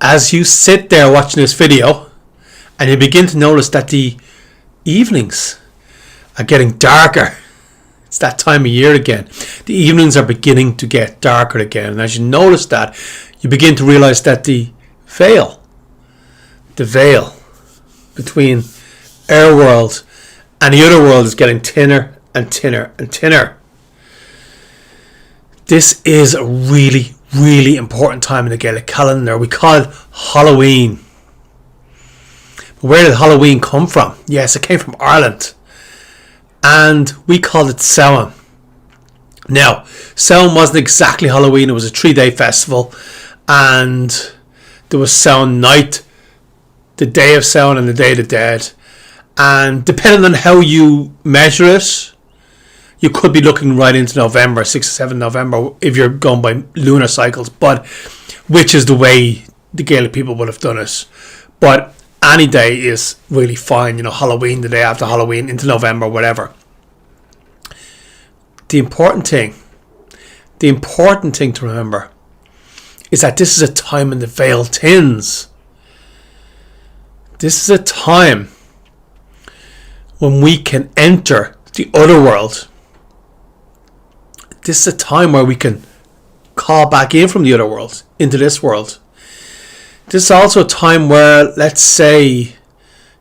as you sit there watching this video and you begin to notice that the evenings are getting darker. It's that time of year again. The evenings are beginning to get darker again. And as you notice that, you begin to realize that the veil between our world and the other world is getting thinner and thinner and thinner. This is a really, really important time in the Gaelic calendar. We call it Halloween. Where did Halloween come from? Yes, it came from Ireland. And we called it Samhain. Now, Samhain wasn't exactly Halloween. It was a 3-day festival. And there was Samhain Night, the day of Samhain and the Day of the Dead. And depending on how you measure it, you could be looking right into November, 6 or 7 November, if you're going by lunar cycles. But which is the way the Gaelic people would have done it. But any day is really fine, Halloween, the day after Halloween, into November, whatever. The important thing to remember is that this is a time when the veil thins. This is a time when we can enter the Otherworld. This is a time where we can call back in from the Otherworld into this world. This is also a time where, let's say,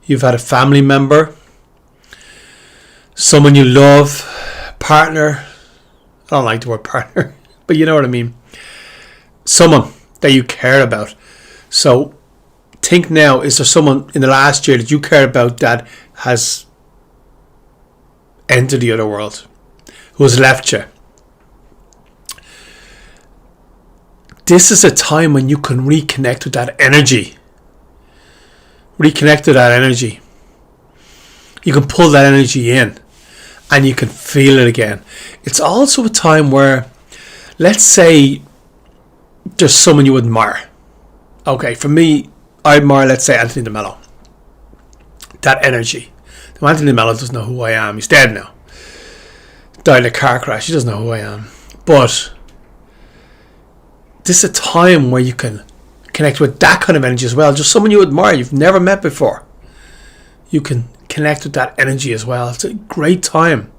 you've had a family member, someone you love, partner. I don't like the word partner, but you know what I mean. Someone that you care about. So think now, is there someone in the last year that you cared about that has entered the other world, who has left you? This is a time when you can reconnect with that energy. Reconnect with that energy. You can pull that energy in and you can feel it again. It's also a time where, let's say, there's someone you admire. Okay, for me, I admire, let's say, Anthony DeMello. That energy. Now, Anthony DeMello doesn't know who I am. He's dead now. Died in a car crash. He doesn't know who I am. But this is a time where you can connect with that kind of energy as well. Just someone you admire, you've never met before. You can connect with that energy as well. It's a great time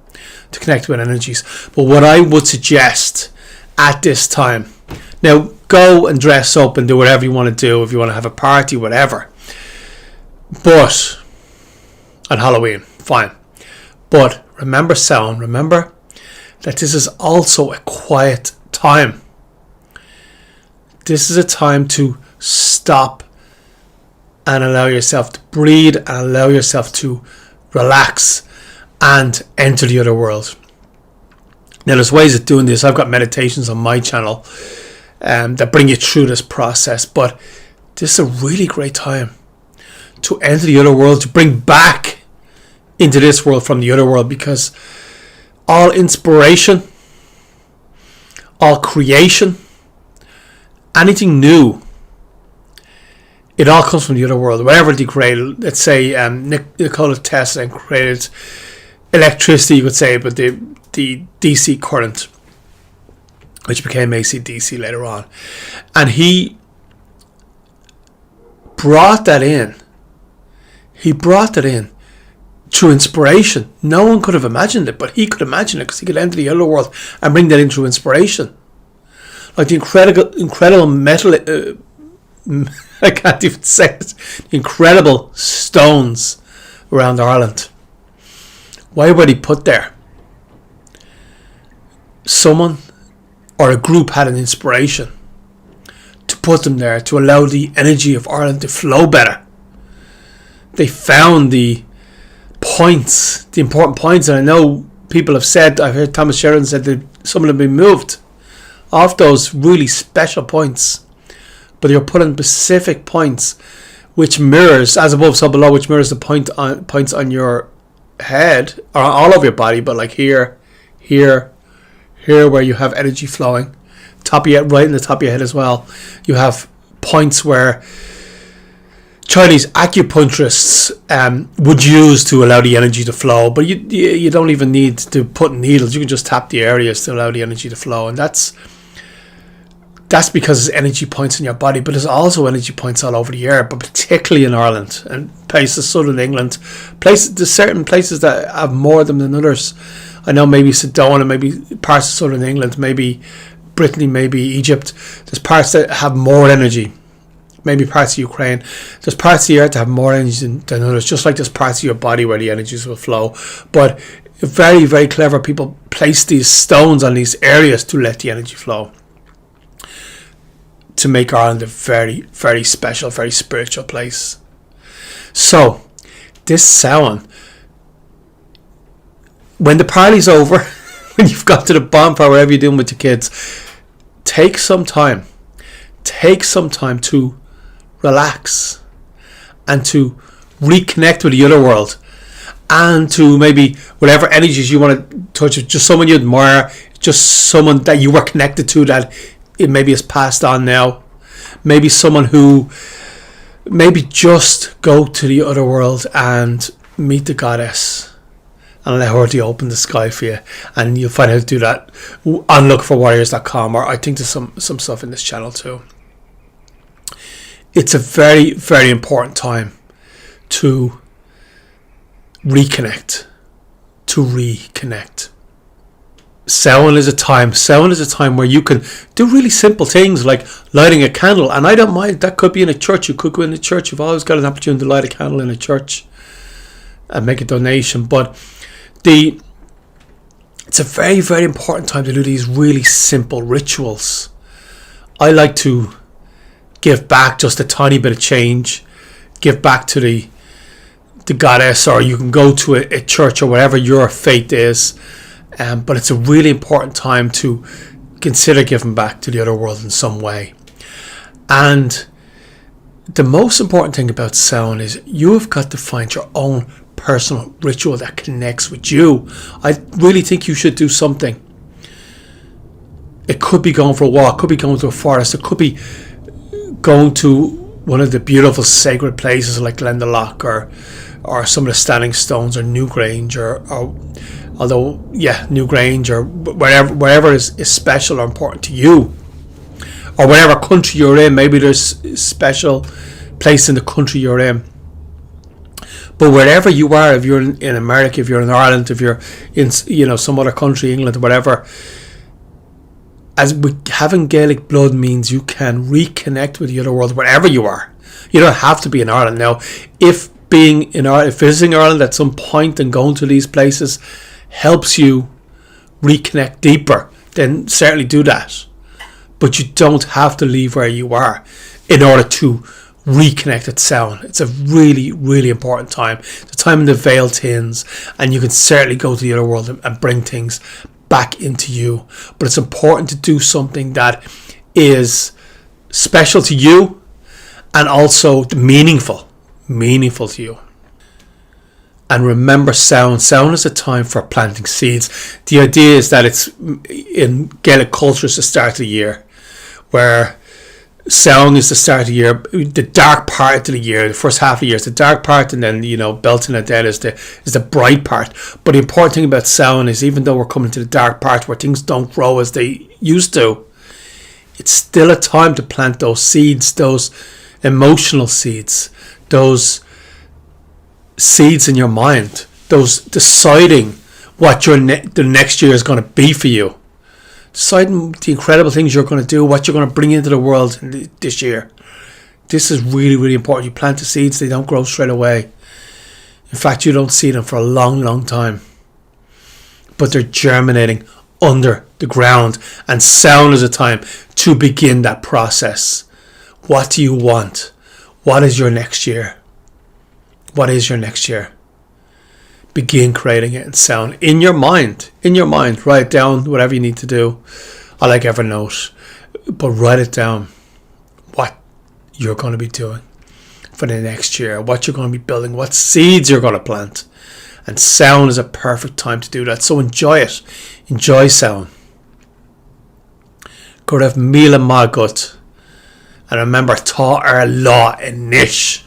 to connect with energies. But what I would suggest at this time, now go and dress up and do whatever you want to do, if you want to have a party, whatever. But on Halloween, fine. But remember Samhain, remember that this is also a quiet time. This is a time to stop and allow yourself to breathe and allow yourself to relax and enter the other world. Now, there's ways of doing this. I've got meditations on my channel that bring you through this process, but this is a really great time to enter the other world, to bring back into this world from the other world, because all inspiration, all creation, anything new, it all comes from the other world. Whatever they created, let's say Nikola Tesla created electricity, you could say, but the DC current, which became AC/DC later on, and he brought that in. He brought that in through inspiration. No one could have imagined it, but he could imagine it because he could enter the other world and bring that in through inspiration. Like the incredible metal, I can't even say it, incredible stones around Ireland. Why were they put there? Someone or a group had an inspiration to put them there, to allow the energy of Ireland to flow better. They found the points, the important points, and I know people have said, I've heard Thomas Sheridan said that some of them have been moved off those really special points, but you're put on specific points which mirrors, as above so below, which mirrors the points on your head or all over your body, but like here where you have energy flowing, top of your head, right in the top of your head as well. You have points where Chinese acupuncturists would use to allow the energy to flow, but you don't even need to put needles. You can just tap the areas to allow the energy to flow, and that's that's because there's energy points in your body, but there's also energy points all over the earth, but particularly in Ireland and places, southern England. There's certain places that have more of them than others. I know maybe Sedona, maybe parts of southern England, maybe Brittany, maybe Egypt. There's parts that have more energy. Maybe parts of Ukraine. There's parts of the earth that have more energy than others, just like there's parts of your body where the energies will flow. But very, very clever people place these stones on these areas to let the energy flow, to make Ireland a very, very special, very spiritual place. So, this Samhain, when the party's over, when you've got to the bonfire, whatever you're doing with the kids, take some time to relax and to reconnect with the other world, and to maybe whatever energies you want to touch, just someone you admire, just someone that you were connected to that it maybe has passed on now, maybe someone who, maybe just go to the other world and meet the goddess and let her to open the sky for you. And you'll find out how to do that on lookforwarriors.com, or I think there's some stuff in this channel too. It's a very, very important time to reconnect. Samhain is a time where you can do really simple things like lighting a candle, and I don't mind. That could be in a church. You could go in a church. You've always got an opportunity to light a candle in a church and make a donation. But it's a very, very important time to do these really simple rituals. I like to give back just a tiny bit of change, give back to the goddess, or you can go to a church or whatever your faith is. But it's a really important time to consider giving back to the other world in some way. And the most important thing about Samhain is you've got to find your own personal ritual that connects with you. I really think you should do something. It could be going for a walk, it could be going to a forest, it could be going to one of the beautiful sacred places like Glendalough, or some of the standing stones, or Newgrange, or Newgrange, or wherever is special or important to you, or whatever country you're in. Maybe there's a special place in the country you're in. But wherever you are, if you're in America, if you're in Ireland, if you're in some other country, England, whatever, having Gaelic blood means you can reconnect with the other world wherever you are. You don't have to be in Ireland now. If visiting Ireland at some point and going to these places helps you reconnect deeper, then certainly do that. But you don't have to leave where you are in order to reconnect at Samhain. It's a really, really important time. The time in the veil thins, and you can certainly go to the other world and bring things back into you. But it's important to do something that is special to you and also meaningful to you. And remember, Samhain is a time for planting seeds. The idea is that it's in Gaelic culture, it's the start of the year, where Samhain is the start of the year, the dark part of the year. The first half of the year is the dark part, and then Beltane then is the bright part. But the important thing about Samhain is, even though we're coming to the dark part where things don't grow as they used to, it's still a time to plant those seeds, those emotional seeds, those seeds in your mind, those deciding what the next year is going to be for you, deciding the incredible things you're going to do, what you're going to bring into the world this year. This is really, really important. You plant the seeds, they don't grow straight away. In fact, you don't see them for a long, long time, but they're germinating under the ground, and Samhain is a time to begin that process. What do you want? What is your next year? What is your next year? Begin creating it in Samhain. In your mind. Write down whatever you need to do. I like Evernote. But write it down. What you're going to be doing for the next year. What you're going to be building. What seeds you're going to plant. And Samhain is a perfect time to do that. So enjoy it. Enjoy Samhain. Go to Mila Magut. And remember, tá ar lá in nish.